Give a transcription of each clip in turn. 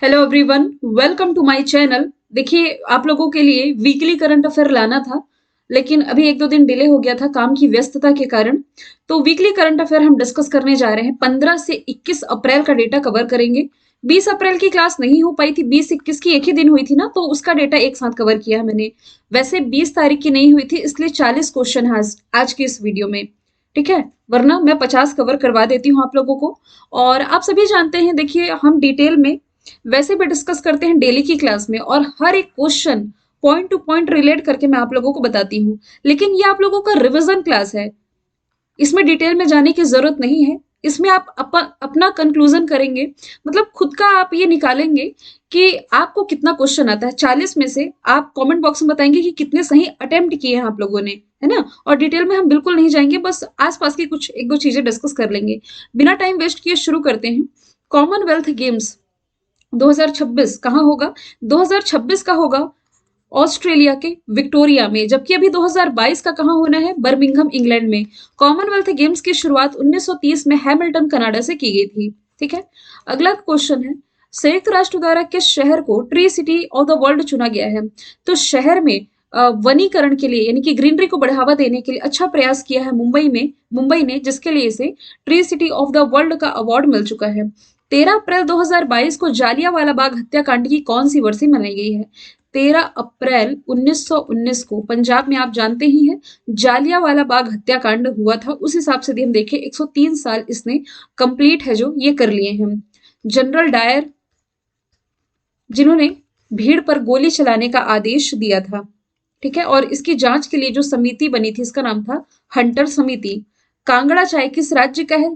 Hello everyone, welcome to my channel. देखिए, आप लोगों के लिए वीकली करंट अफेयर लाना था, लेकिन अभी एक दो दिन डिले हो गया था काम की व्यस्तता के कारण। तो वीकली करंट अफेयर हम डिस्कस करने जा रहे हैं। 15 से 21 अप्रैल का डेटा कवर करेंगे। 20 अप्रैल की क्लास नहीं हो पाई थी, 20-21 की एक ही दिन हुई थी ना, तो उसका डेटा एक साथ कवर किया है मैंने। वैसे 20 तारीख की नहीं हुई थी, इसलिए 40 क्वेश्चन है आज की इस वीडियो में। ठीक है, वरना मैं 50 कवर करवा देती हूँ आप लोगों को। और आप सभी जानते हैं, देखिए हम डिटेल में वैसे भी डिस्कस करते हैं डेली की क्लास में, और हर एक question point two point relate करके मैं आप लोगों को बताती हूँ। लेकिन ये आप लोगों का रिवीजन क्लास है, इसमें डिटेल में जाने की जरूरत नहीं है। इसमें आप अपना कंक्लूजन करेंगे, मतलब खुद का आप ये निकालेंगे कि आपको कितना क्वेश्चन आता है। 40 में से आप कमेंट बॉक्स में बताएंगे कि कितने सही अटेम्प्ट किए हैं आप लोगों ने, है ना। और डिटेल में हम बिल्कुल नहीं जाएंगे, बस आसपास की कुछ एक दो चीजें डिस्कस कर लेंगे। बिना टाइम वेस्ट किए शुरू करते हैं। कॉमनवेल्थ गेम्स 2026 कहाँ होगा? 2026 का होगा ऑस्ट्रेलिया के विक्टोरिया में, जबकि अभी 2022 का कहाँ होना है? बर्मिंघम इंग्लैंड में। कॉमनवेल्थ गेम्स की शुरुआत 1930 में हैमिल्टन कनाडा से की गई थी। ठीक है, अगला क्वेश्चन है, संयुक्त राष्ट्र द्वारा किस शहर को tree city of the world चुना गया है? तो शहर में वनीकरण के लिए, यानी कि ग्रीनरी को बढ़ावा देने के लिए अच्छा प्रयास किया है मुंबई ने, जिसके लिए इसे tree city of the world का अवार्ड मिल चुका है। 13 अप्रैल 2022 को जालियांवाला बाग हत्याकांड की कौन सी वर्षी मनाई गई है? 13 अप्रैल 1919 को पंजाब में आप जानते ही हैं जालियांवाला बाग हत्याकांड हुआ था। उस हिसाब से यदि हम देखें 103 साल इसने कंप्लीट है जो ये कर लिए हैं। जनरल डायर, जिन्होंने भीड़ पर गोली चलाने का आदेश दिया था। ठीक है, और इसकी जांच के लिए जो समिति बनी थी, इसका नाम था हंटर समिति। कांगड़ा चाय किस राज्य का है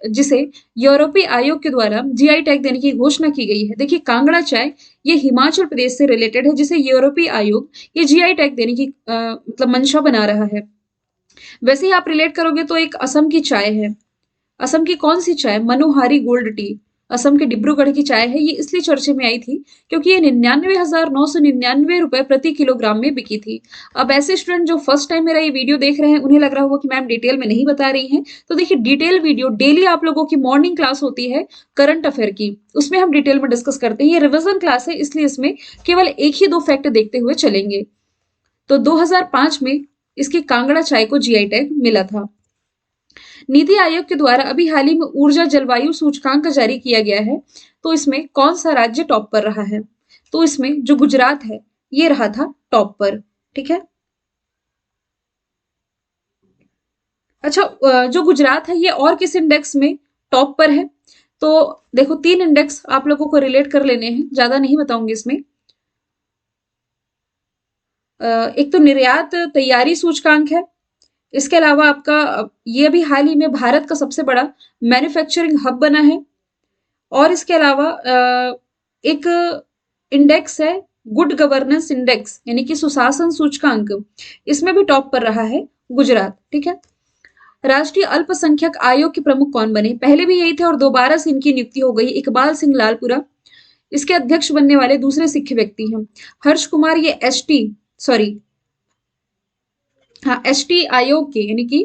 जिसे यूरोपीय आयोग के द्वारा जीआई टैग देने की घोषणा की गई है? देखिए, कांगड़ा चाय ये हिमाचल प्रदेश से रिलेटेड है, जिसे यूरोपीय आयोग ये जीआई टैग देने की मतलब मंशा बना रहा है। वैसे ही आप रिलेट करोगे तो एक असम की चाय है। असम की कौन सी चाय? मनोहारी गोल्ड टी। असम के डिब्रूगढ़ की चाय है। ये इसलिए चर्चे में आई थी क्योंकि ये 99,999 रुपए प्रति किलोग्राम में बिकी थी। अब ऐसे स्टूडेंट जो फर्स्ट टाइम मेरा ये वीडियो देख रहे हैं, उन्हें लग रहा होगा कि मैम डिटेल में नहीं बता रही हैं। तो देखिए, डिटेल वीडियो डेली आप लोगों की मॉर्निंग क्लास होती है करंट अफेयर की, उसमें हम डिटेल में डिस्कस करते हैं। ये रिविजन क्लास है, इसलिए इसमें केवल एक ही दो फैक्ट देखते हुए चलेंगे। तो 2005 में इसकी कांगड़ा चाय को जीआई टैग मिला था। नीति आयोग के द्वारा अभी हाल ही में ऊर्जा जलवायु सूचकांक जारी किया गया है, तो इसमें कौन सा राज्य टॉप पर रहा है? तो इसमें जो गुजरात है ये रहा था टॉप पर। ठीक है, अच्छा, जो गुजरात है ये और किस इंडेक्स में टॉप पर है? तो देखो, तीन इंडेक्स आप लोगों को रिलेट कर लेने हैं, ज्यादा नहीं बताऊंगी इसमें। एक तो निर्यात तैयारी सूचकांक है। इसके अलावा आपका ये भी हाल ही में भारत का सबसे बड़ा मैन्युफैक्चरिंग हब बना है। और इसके अलावा एक इंडेक्स है गुड गवर्नेंस इंडेक्स, यानी कि सुशासन सूचकांक, इसमें भी टॉप पर रहा है गुजरात। ठीक है, राष्ट्रीय अल्पसंख्यक आयोग के प्रमुख कौन बने? पहले भी यही थे और दोबारा से इनकी नियुक्ति हो गई, इकबाल सिंह लालपुरा। इसके अध्यक्ष बनने वाले दूसरे सिख व्यक्ति हैं हर्ष कुमार। ये एसटी, सॉरी, हाँ, एसटी आयोग के, यानी कि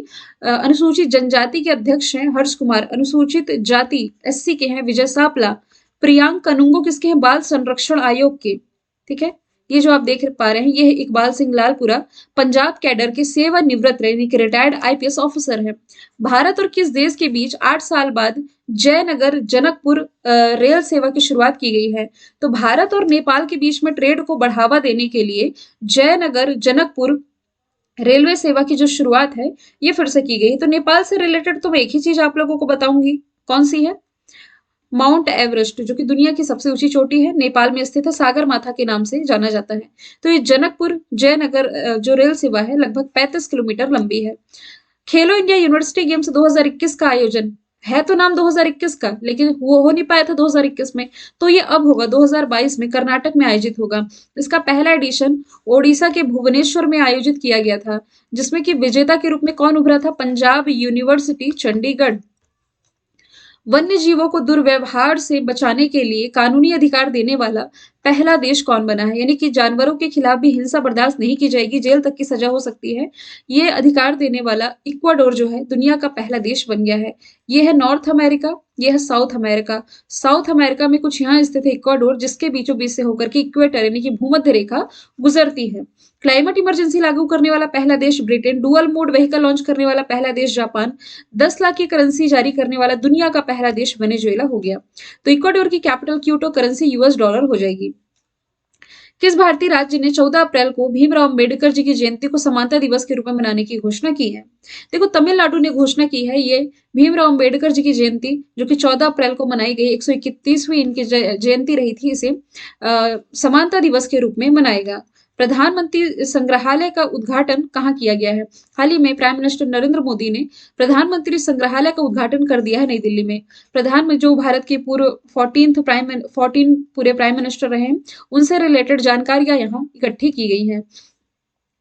अनुसूचित जनजाति के अध्यक्ष हैं हर्ष कुमार। अनुसूचित जाति एससी के हैं विजय सापला। प्रियांक कनुंगो किसके हैं? बाल संरक्षण आयोग के। ठीक है, ये जो आप देख पा रहे हैं ये है इकबाल सिंह लालपुरा, पंजाब कैडर के सेवानिवृत्त यानी कि रिटायर्ड आईपीएस ऑफिसर है। भारत और किस देश के बीच 8 साल बाद जयनगर जनकपुर रेल सेवा की शुरुआत की गई है? तो भारत और नेपाल के बीच में ट्रेड को बढ़ावा देने के लिए जयनगर जनकपुर रेलवे सेवा की जो शुरुआत है ये फिर से की गई। तो नेपाल से रिलेटेड तो मैं एक ही चीज आप लोगों को बताऊंगी, कौन सी है? माउंट एवरेस्ट, जो कि दुनिया की सबसे ऊंची चोटी है, नेपाल में स्थित है, सागर माथा के नाम से जाना जाता है। तो ये जनकपुर जयनगर जो रेल सेवा है लगभग 35 किलोमीटर लंबी है। खेलो इंडिया यूनिवर्सिटी गेम्स 2021 का आयोजन है, तो नाम 2021 का, लेकिन वो हो नहीं पाया था 2021 में, तो ये अब होगा 2022 में, कर्नाटक में आयोजित होगा। इसका पहला एडिशन ओडिशा के भुवनेश्वर में आयोजित किया गया था, जिसमें कि विजेता के रूप में कौन उभरा था? पंजाब यूनिवर्सिटी चंडीगढ़। वन्य जीवों को दुर्व्यवहार से बचाने के लिए कानूनी अधिकार देने वाला पहला देश कौन बना है? यानी कि जानवरों के खिलाफ भी हिंसा बर्दाश्त नहीं की जाएगी, जेल तक की सजा हो सकती है। ये अधिकार देने वाला इक्वाडोर जो है दुनिया का पहला देश बन गया है। ये है नॉर्थ अमेरिका, ये है साउथ अमेरिका। साउथ अमेरिका में कुछ यहाँ स्थित है इक्वाडोर, जिसके बीचों बीच से होकर के इक्वेटर यानी कि भूमध्य रेखा गुजरती है। क्लाइमेट इमरजेंसी लागू करने वाला पहला देश Britain, dual mode vehicle launch करने वाला पहला देश जापान, 10 लाख की करेंसी जारी करने वाला दुनिया का पहला देश वेनेजुएला हो गया। तो इक्वाडोर की capital Quito, currency US dollar हो जाएगी। किस भारतीय राज्य ने 14 अप्रैल को भीमराव अंबेडकर जी की जयंती को समानता दिवस के रूप में मनाने की घोषणा की है? देखो, तमिलनाडु ने घोषणा की है ये भीमराव अंबेडकर जी की जयंती, जो कि 14 अप्रैल को मनाई गई, 131वीं इनकी जयंती रही थी, इसे समानता दिवस के रूप में मनाएगा। प्रधानमंत्री संग्रहालय का उद्घाटन कहाँ किया गया है? हाल ही में प्राइम मिनिस्टर नरेंद्र मोदी ने प्रधानमंत्री संग्रहालय का उद्घाटन कर दिया है नई दिल्ली में। प्रधान जो भारत के पूर्व 14 पूरे प्राइम मिनिस्टर रहे हैं, उनसे रिलेटेड जानकारियां यहाँ इकट्ठी की गई हैं।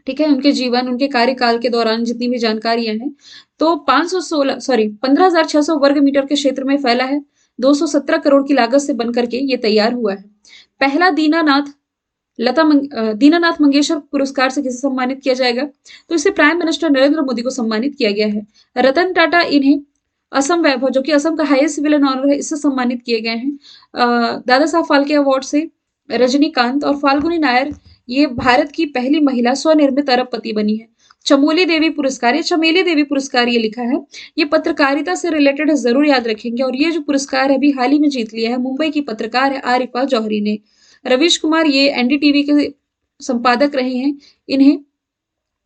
ठीक है, उनके जीवन, उनके कार्यकाल के दौरान जितनी भी जानकारियां हैं, तो 15,600 वर्ग मीटर के क्षेत्र में फैला है। 217 करोड़ की लागत से बनकर के ये तैयार हुआ है। पहला दीनानाथ मंगेशकर पुरस्कार से किसे सम्मानित किया जाएगा? तो इसे प्राइम मिनिस्टर नरेंद्र मोदी को सम्मानित किया गया है। रतन टाटा इन्हें असम वैभव, जो कि असम का हाईएस्ट सिविलियन ऑनर है, इससे सम्मानित किए गए हैं। दादा साहब फाल्के अवार्ड से रजनीकांत और फाल्गुनी नायर, ये भारत की पहली महिला स्वनिर्मित अरबपति बनी है। चमोली देवी पुरस्कार, ये चमेली देवी पुरस्कार ये लिखा है, ये पत्रकारिता से रिलेटेड है, जरूर याद रखेंगे। और ये जो पुरस्कार है अभी हाल ही में जीत लिया है, मुंबई की पत्रकार है आरिफा जौहरी ने। रवीश कुमार ये एनडीटीवी के संपादक रहे हैं। इन्हें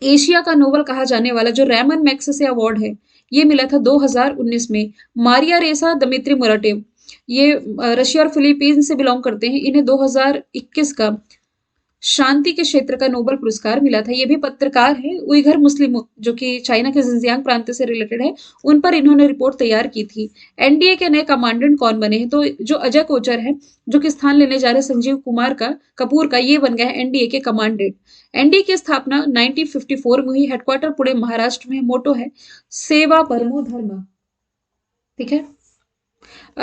एशिया का नोबल कहा जाने वाला जो रैमन मैग्सेसे अवार्ड है, ये मिला था 2019 में। मारिया रेसा दमित्री मुराटेव, ये रशिया और फिलीपींस से बिलोंग करते हैं। इन्हें 2021 का शांति के क्षेत्र का नोबेल पुरस्कार मिला था। ये भी पत्रकार हैं, उइघर मुस्लिम, जो कि चाइना के जिंजियांग प्रांत से रिलेटेड है, उन पर इन्होंने रिपोर्ट तैयार की थी। एनडीए के नए कमांडेंट कौन बने हैं? तो जो अजय कोचर है, जो कि स्थान लेने जा रहे संजीव कपूर का, ये बन गया है एनडीए के कमांडेंट। एनडीए की स्थापना 1954 में हुई। हेडक्वार्टर पुणे महाराष्ट्र में। मोटो है सेवा परमो धर्म। ठीक है।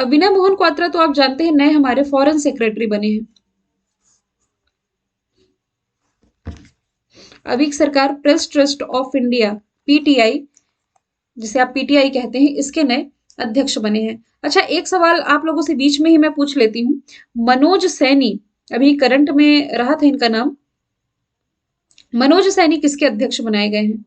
विनय मोहन क्वात्रा तो आप जानते हैं, नए हमारे फॉरेन सेक्रेटरी बने हैं। अभी सरकार press trust of India, PTI, जिसे आप पीटीआई कहते हैं, इसके नए अध्यक्ष बने हैं। अच्छा, एक सवाल आप लोगों से बीच में ही मैं पूछ लेती हूँ। मनोज सैनी, अभी करंट में रहा था इनका नाम, मनोज सैनी किसके अध्यक्ष बनाए गए हैं?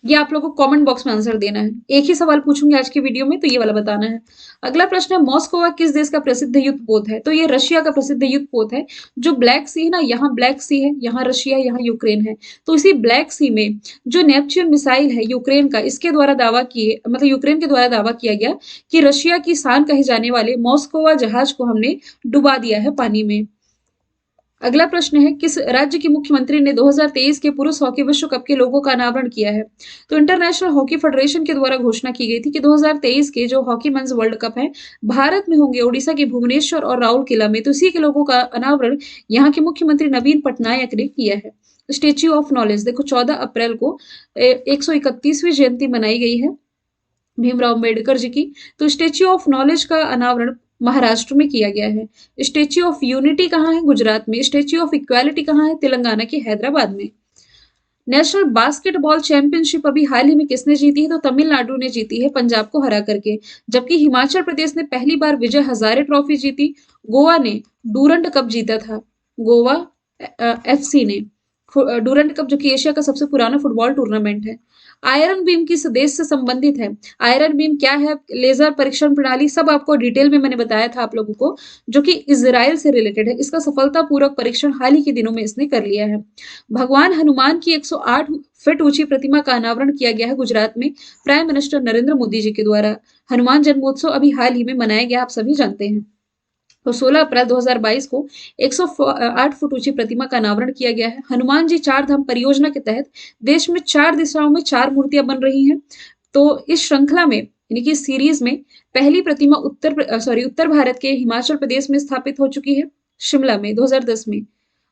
ये आप लोगों को कमेंट बॉक्स में आंसर देना है। एक ही सवाल पूछूंगी आज की वीडियो में, तो ये वाला बताना है। अगला प्रश्न है, मॉस्कोवा किस देश का प्रसिद्ध युद्ध पोत है? तो ये रशिया का प्रसिद्ध युद्ध पोत है। जो ब्लैक सी है ना, यहाँ ब्लैक सी है, यहाँ रशिया, यहाँ यूक्रेन है। तो इसी ब्लैक सी में जो नेपच्यून मिसाइल है यूक्रेन का, इसके द्वारा दावा किए, मतलब यूक्रेन के द्वारा दावा किया गया कि रशिया की शान कहे जाने वाले मॉस्कोवा जहाज को हमने डुबा दिया है पानी में। अगला प्रश्न है, किस राज्य के मुख्यमंत्री ने 2023 के पुरुष हॉकी विश्व कप के लोगों का अनावरण किया है? तो इंटरनेशनल हॉकी फेडरेशन के द्वारा घोषणा की गई थी कि 2023 के जो हॉकी मेंस वर्ल्ड कप है, भारत में होंगे ओडिशा के भुवनेश्वर और राउरकेला में। तो इसी के लोगों का अनावरण यहाँ के मुख्यमंत्री नवीन पटनायक ने किया है। स्टेच्यू ऑफ नॉलेज, देखो 14 अप्रैल को 131वीं जयंती मनाई गई है भीमराव अंबेडकर जी की। तो स्टेच्यू ऑफ नॉलेज का अनावरण महाराष्ट्र में किया गया है। स्टेच्यू ऑफ यूनिटी कहाँ है? गुजरात में। स्टेच्यू ऑफ इक्वालिटी कहाँ है? तेलंगाना के हैदराबाद में। नेशनल बास्केटबॉल चैंपियनशिप अभी हाल ही में किसने जीती है? तो तमिलनाडु ने जीती है, पंजाब को हरा करके। जबकि हिमाचल प्रदेश ने पहली बार विजय हजारे ट्रॉफी जीती। गोवा ने डूरंड कप जीता था, गोवा एफसी ने डूरंड कप, जो कि एशिया का सबसे पुराना फुटबॉल टूर्नामेंट है। आयरन बीम किस देश से संबंधित है? आयरन बीम क्या है, लेजर परीक्षण प्रणाली, सब आपको डिटेल में मैंने बताया था आप लोगों को, जो कि इजराइल से रिलेटेड है। इसका सफलतापूर्वक परीक्षण हाल ही के दिनों में इसने कर लिया है। भगवान हनुमान की 108 फीट ऊंची प्रतिमा का अनावरण किया गया है गुजरात में, प्राइम मिनिस्टर नरेंद्र मोदी जी के द्वारा। हनुमान जन्मोत्सव अभी हाल ही में मनाया गया, आप सभी जानते हैं। तो 16 अप्रैल 2022 को 108 फुट ऊंची प्रतिमा का अनावरण किया गया है। हनुमान जी चार धाम परियोजना के तहत देश में 4 दिशाओं में 4 मूर्तियां बन रही हैं। तो इस श्रृंखला में, यानी कि सीरीज में, पहली प्रतिमा उत्तर भारत के हिमाचल प्रदेश में स्थापित हो चुकी है, शिमला में 2010 में।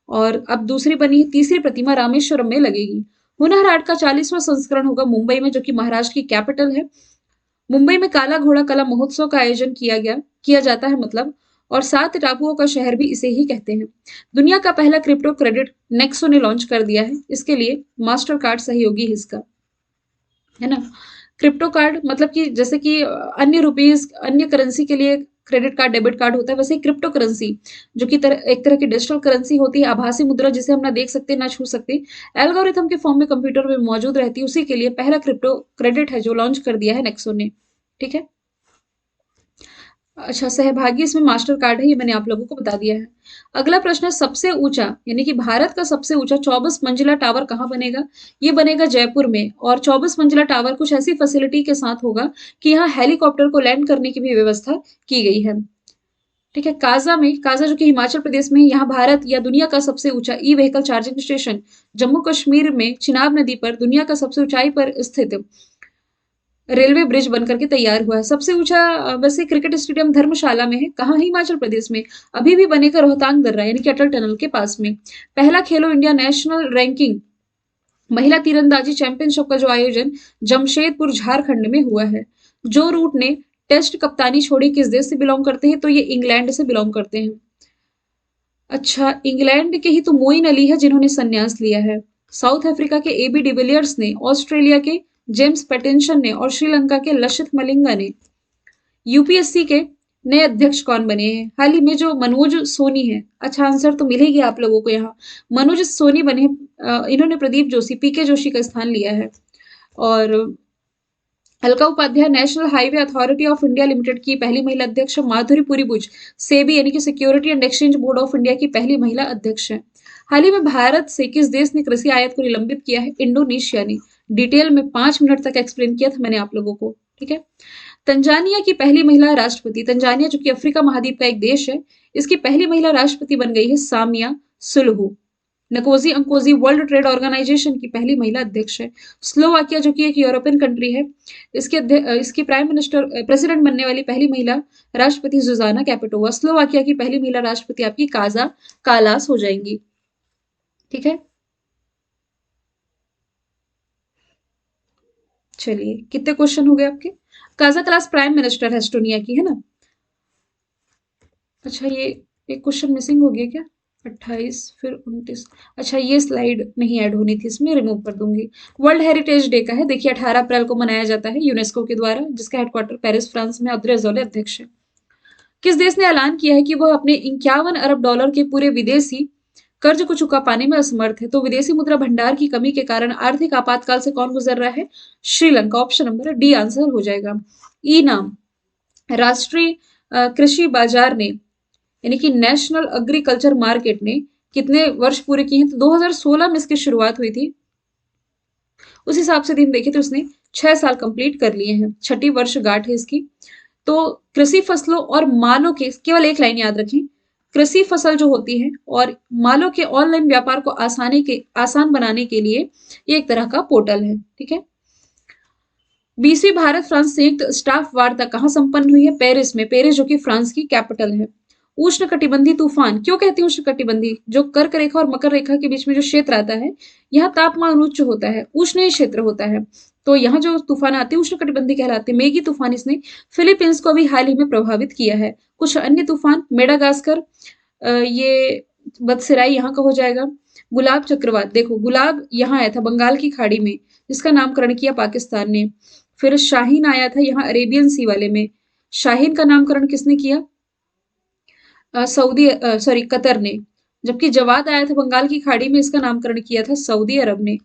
और अब दूसरी बनी, तीसरी प्रतिमा रामेश्वरम में लगेगी। हुनर हाट का 40वां संस्करण होगा मुंबई में, जो कि महाराष्ट्र की कैपिटल है। मुंबई में काला घोड़ा कला महोत्सव का आयोजन किया जाता है, मतलब। और 7 टापुओं का शहर भी इसे ही कहते हैं। दुनिया का पहला क्रिप्टो क्रेडिट नेक्सो ने लॉन्च कर दिया है। इसके लिए मास्टर कार्ड सहयोगी है इसका, है ना? क्रिप्टो कार्ड मतलब कि जैसे कि अन्य रुपीज़, अन्य करेंसी के लिए क्रेडिट कार्ड, डेबिट कार्ड होता है, वैसे ही क्रिप्टो करेंसी जो कि एक तरह की डिजिटल करेंसी होती है, आभासी मुद्रा जिसे हम ना देख सकते, ना छू सकते, एल्गोरिथम के फॉर्म में कंप्यूटर में मौजूद रहती है, उसी के लिए पहला क्रिप्टो क्रेडिट है जो लॉन्च कर दिया है नेक्सो ने। ठीक है? अच्छा, सहभागी इसमें मास्टर कार्ड है, ये मैंने आप लोगों को बता दिया है। अगला प्रश्न है सबसे ऊंचा, यानी कि भारत का सबसे ऊंचा 24 मंजिला टावर कहाँ बनेगा? ये बनेगा जयपुर में, और 24 मंजिला टावर कुछ ऐसी फैसिलिटी के साथ होगा कि यहाँ हेलीकॉप्टर को लैंड करने की भी व्यवस्था की गई है। ठीक है? काजा जो कि हिमाचल प्रदेश में है, यहाँ भारत या दुनिया का सबसे ऊंचा E vehicle charging station Jammu Kashmir में चिनाब नदी पर दुनिया का सबसे ऊंचाई पर स्थित रेलवे ब्रिज बनकर के तैयार हुआ है। सबसे ऊंचा वैसे क्रिकेट स्टेडियम धर्मशाला में है। कहाँ है? हिमाचल प्रदेश में। अभी भी बनेगा रोहतांग दर्रा यानी कि अटल टनल के पास में। पहला खेलो इंडिया नेशनल रैंकिंग महिला तीरंदाजी चैंपियनशिप का जो आयोजन जमशेदपुर झारखंड में हुआ है। जो रूट ने टेस्ट कप्तानी छोड़ी किस देश से बिलोंग करते हैं? तो ये इंग्लैंड से बिलोंग करते हैं। अच्छा, इंग्लैंड के ही तो मोइन अली है जिन्होंने संन्यास लिया है। साउथ अफ्रीका के एबी डिविलियर्स ने, ऑस्ट्रेलिया के जेम्स पैटिंसन ने और श्रीलंका के लसिथ मलिंगा ने। यूपीएससी के नए अध्यक्ष कौन बने हैं? हाल ही में जो मनोज सोनी है। अच्छा, आंसर तो मिलेगी आप लोगों को यहाँ। मनोज सोनी बने इन्होंने प्रदीप जोशी, पीके जोशी का स्थान लिया है। और Alka Upadhyay national highway authority of India limited की पहली महिला अध्यक्ष। माधुरी पुरीबुज सेबी यानी कि security and exchange board of India की पहली महिला अध्यक्ष है। हाल ही में भारत से किस देश ने कृषि आयात को निलंबित किया है? इंडोनेशिया ने। डिटेल में 5 मिनट तक एक्सप्लेन किया था मैंने आप लोगों को। ठीक है? तंजानिया की पहली महिला राष्ट्रपति, तंजानिया जो कि अफ्रीका महाद्वीप का एक देश है, इसकी पहली महिला राष्ट्रपति बन गई है सामिया सुलुहू। नकोजी अंकोजी वर्ल्ड ट्रेड ऑर्गेनाइजेशन की पहली महिला अध्यक्ष है। स्लोवाकिया जो कि एक यूरोपियन कंट्री है, इसकी प्राइम मिनिस्टर प्रेसिडेंट बनने वाली पहली महिला राष्ट्रपति जुजाना कैपिटोवा। स्लोवाकिया की पहली महिला राष्ट्रपति आपकी काजा कालास हो जाएंगी। ठीक है? चलिए, कितने क्वेश्चन हो गए आपके? काजा क्लास प्राइम मिनिस्टर है एस्टोनिया की, है ना? अच्छा, ये एक क्वेश्चन मिसिंग हो गया क्या? 28 फिर 29। अच्छा, ये स्लाइड नहीं ऐड होनी थी, इसमें रिमूव कर दूंगी। वर्ल्ड हेरिटेज डे का है, देखिए 18 अप्रैल को मनाया जाता है यूनेस्को के द्वारा, जिसका हेडक्वार्टर पेरिस फ्रांस में। अब्दुल रज़ौल अध्यक्ष है। किस देश ने ऐलान किया है कि वह अपने 51 अरब डॉलर के पूरे विदेशी कर्ज को चुका पाने में असमर्थ है? तो विदेशी मुद्रा भंडार की कमी के कारण आर्थिक आपातकाल से कौन गुजर रहा है? Sri Lanka. Option number D answer हो जाएगा। ई नाम राष्ट्रीय कृषि बाजार ने, यानी कि नेशनल एग्रीकल्चर मार्केट ने कितने वर्ष पूरे किए हैं? तो 2016 में इसकी शुरुआत हुई थी। उस हिसाब से दिन देखे तो उसने 6 साल कंप्लीट कर लिए हैं। छठी वर्षगांठ है इसकी। तो कृषि फसलों और मालों के, केवल एक लाइन याद रखें, कृषि फसल जो होती है और मालों के ऑनलाइन व्यापार को आसान बनाने के लिए ये एक तरह का पोर्टल है। ठीक है? 20वीं भारत फ्रांस संयुक्त स्टाफ वार्ता कहाँ संपन्न हुई है? पेरिस में। पेरिस जो कि फ्रांस की कैपिटल है। उष्णकटिबंधीय तूफान क्यों कहते हैं उष्णकटिबंधीय? जो कर्क रेखा और मकर रेखा के बीच में जो क्षेत्र आता है, यहाँ तापमान उच्च होता है, उष्णीय क्षेत्र होता है, तो यहाँ जो तूफान आते हैं उष्णकटिबंधीय कहलाते हैं। मेगी तूफान इसने फिलीपींस को अभी हाल ही में प्रभावित किया है। कुछ अन्य तूफान, मेडागास्कर, ये बदसिराई यहाँ का हो जाएगा। गुलाब चक्रवात, देखो गुलाब यहाँ आया था बंगाल की खाड़ी में, जिसका नामकरण किया पाकिस्तान ने। फिर शाहीन आया था यहाँ अरेबियन सी वाले में। शाहीन का नामकरण किसने किया? कतर ने। जबकि जवाद आया था बंगाल की खाड़ी में, इसका नामकरण किया था सऊदी अरब ने।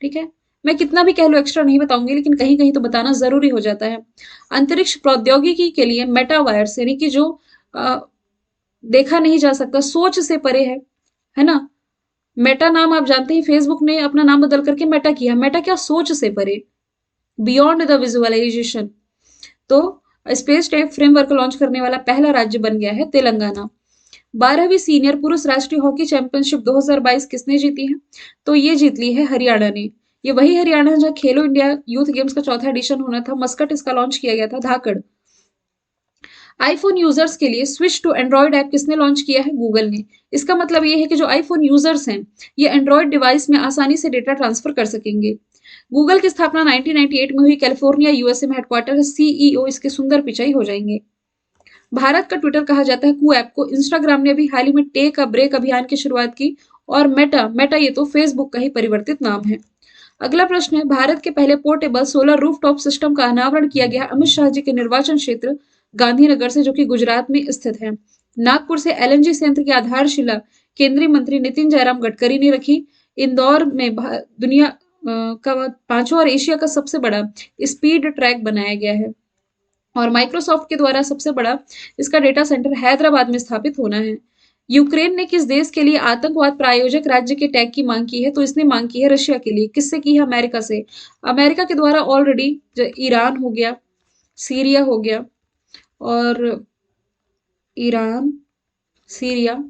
ठीक है? मैं कितना भी कह लो एक्स्ट्रा नहीं बताऊंगी, लेकिन कहीं कहीं तो बताना जरूरी हो जाता है। अंतरिक्ष प्रौद्योगिकी के लिए मेटावायर्स, यानी कि जो आ, देखा नहीं जा सकता, सोच से परे है ना? मेटा नाम आप जानते हैं, फेसबुक ने अपना नाम बदल करके मेटा किया। मेटा क्या? सोच से परे, बियॉन्ड द विजुअलाइजेशन। तो स्पेस टाइप फ्रेमवर्क लॉन्च करने वाला पहला राज्य बन गया है तेलंगाना। 12वीं सीनियर पुरुष राष्ट्रीय हॉकी चैंपियनशिप 2022 किसने जीती है? तो ये जीत ली है हरियाणा ने। ये वही हरियाणा है जहाँ खेलो इंडिया यूथ गेम्स का चौथा एडिशन होना था। मस्कट इसका लॉन्च किया गया था, धाकड़। आईफोन यूजर्स के लिए स्विच टू एंड्रॉइड ऐप किसने लॉन्च किया है? गूगल ने। इसका मतलब ये है कि जो आईफोन यूजर्स हैं, ये एंड्रॉइड डिवाइस में आसानी से डेटा ट्रांसफर कर सकेंगे। गूगल की स्थापना 1998 में हुई, कैलिफोर्निया यूएसए में हेडक्वार्टर है। सीईओ इसके सुंदर पिचाई हो जाएंगे। भारत का ट्विटर कहा जाता है कू ऐप को। इंस्टाग्राम ने अभी हाल ही में टेक अ ब्रेक अभियान की शुरुआत की। और मेटा मेटा ये तो फेसबुक का ही परिवर्तित नाम है। अगला प्रश्न है, भारत के पहले पोर्टेबल सोलर रूफटॉप सिस्टम का अनावरण किया गया अमित शाह जी के निर्वाचन क्षेत्र गांधीनगर से, जो कि गुजरात में स्थित है। नागपुर से एलएनजी संयंत्र की आधारशिला केंद्रीय मंत्री नितिन जयराम गडकरी ने रखी। इंदौर में दुनिया का पांचवा और एशिया का सबसे बड़ा स्पीड ट्रैक बनाया गया है। और माइक्रोसॉफ्ट के द्वारा सबसे बड़ा इसका डेटा सेंटर हैदराबाद में स्थापित होना है। यूक्रेन ने किस देश के लिए आतंकवाद प्रायोजक राज्य के टैग की मांग की है? तो इसने मांग की है रशिया के लिए। किससे की है? अमेरिका से। अमेरिका के द्वारा ऑलरेडी ईरान हो गया, सीरिया हो गया, और ईरान, सीरिया,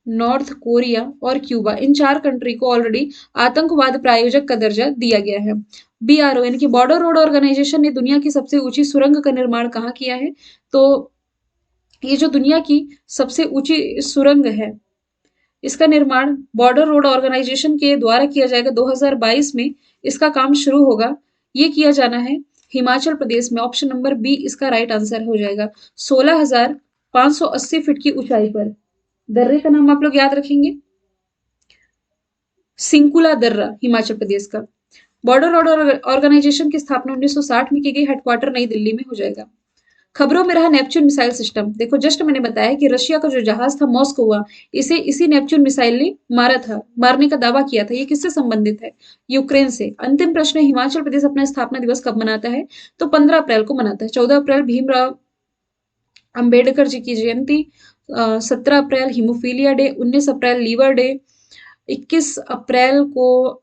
नॉर्थ कोरिया और क्यूबा, इन 4 कंट्री को ऑलरेडी आतंकवाद प्रायोजक का दर्जा दिया गया है। बीआरओ यानी कि बॉर्डर रोड ऑर्गेनाइजेशन ने दुनिया की सबसे ऊंची सुरंग का निर्माण कहाँ किया है? तो ये जो दुनिया की सबसे ऊंची सुरंग है, इसका निर्माण बॉर्डर रोड ऑर्गेनाइजेशन के द्वारा किया जाएगा। 2022 में इसका काम शुरू होगा। ये किया जाना है हिमाचल प्रदेश में। ऑप्शन नंबर बी इसका राइट आंसर हो जाएगा। 16,580 फीट की ऊंचाई पर। दर्रे का नाम आप लोग याद रखेंगे, सिंकुला दर्रा, हिमाचल प्रदेश का। बॉर्डर रोड ऑर्गेनाइजेशन की स्थापना 1960 में की गई। हेडक्वार्टर नई दिल्ली में हो जाएगा। खबरों में रहा नेपच्यून मिसाइल सिस्टम। देखो जस्ट मैंने बताया कि रशिया का जो जहाज था मॉस्कोवा, इसे इसी नेपच्यून मिसाइल ने मारा था, मारने का दावा किया था। ये किससे संबंधित है? यूक्रेन से। अंतिम प्रश्न है, हिमाचल प्रदेश अपना स्थापना दिवस कब मनाता है? तो 15 अप्रैल को मनाता है। 14 अप्रैल भीमराव अंबेडकर जी की जयंती, 17 अप्रैल हीमोफीलिया डे, 19 अप्रैल लीवर डे, 21 अप्रैल को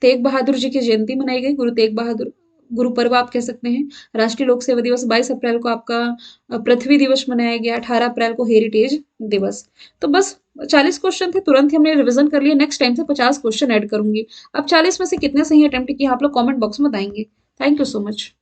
तेग बहादुर जी की जयंती मनाई गई, गुरु तेग बहादुर, गुरु पर्व आप कह सकते हैं। राष्ट्रीय लोक सेवा दिवस 22 अप्रैल को आपका पृथ्वी दिवस मनाया गया। 18 अप्रैल को हेरिटेज दिवस। तो बस 40 क्वेश्चन थे, तुरंत ही हमने रिवीजन कर लिया। नेक्स्ट टाइम से 50 क्वेश्चन ऐड करूंगी। अब 40 में से कितने सही अटेम्प्ट किए आप लोग कमेंट बॉक्स में बताएंगे। Thank you so much.